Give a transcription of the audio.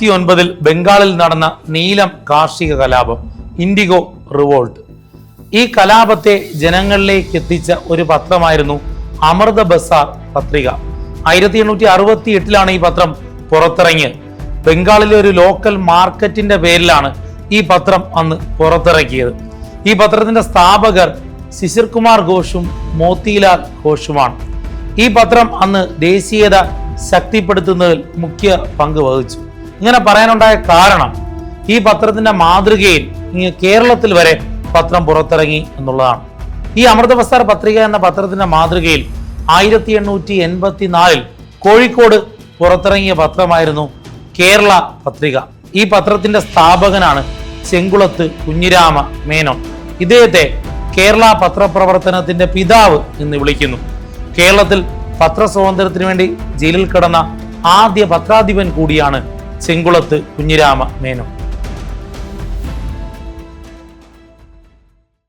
19 ബംഗാളിൽ നടന്ന നീലം കാർഷിക കലാപം, ഇൻഡിഗോ റിവോൾട്ട്. ഈ കലാപത്തെ ജനങ്ങളിലേക്ക് എത്തിച്ച ഒരു പത്രമായിരുന്നു അമൃത ബസാർ പത്രിക. 1868 ഈ പത്രം പുറത്തിറങ്ങിയത്. ബംഗാളിലെ ഒരു ലോക്കൽ മാർക്കറ്റിന്റെ പേരിലാണ് ഈ പത്രം അന്ന് പുറത്തിറക്കിയത്. ഈ പത്രത്തിന്റെ സ്ഥാപകർ ശിശിർ കുമാർ ഘോഷും മോത്തിലാൽ ഘോഷുമാണ്. ഈ പത്രം അന്ന് ദേശീയത ശക്തിപ്പെടുത്തുന്നതിൽ മുഖ്യ പങ്ക് വഹിച്ചു. ഇങ്ങനെ പറയാനുണ്ടായ കാരണം ഈ പത്രത്തിന്റെ മാതൃകയിൽ കേരളത്തിൽ വരെ പത്രം പുറത്തിറങ്ങി എന്നുള്ളതാണ്. ഈ അമൃത ബസാർ പത്രിക എന്ന പത്രത്തിന്റെ മാതൃകയിൽ 1884 കോഴിക്കോട് പുറത്തിറങ്ങിയ പത്രമായിരുന്നു കേരള പത്രിക. ഈ പത്രത്തിന്റെ സ്ഥാപകനാണ് ചെങ്കുളത്ത് കുഞ്ഞിരാമ മേനോൻ. ഇദ്ദേഹത്തെ കേരള പത്രപ്രവർത്തനത്തിന്റെ പിതാവ് എന്ന് വിളിക്കുന്നു. കേരളത്തിൽ പത്രസ്വാതന്ത്ര്യത്തിന് വേണ്ടി ജയിലിൽ കിടന്ന ആദ്യ പത്രാധിപൻ കൂടിയാണ് ചെങ്കുളത്ത് കുഞ്ഞിരാമ മേനോൻ.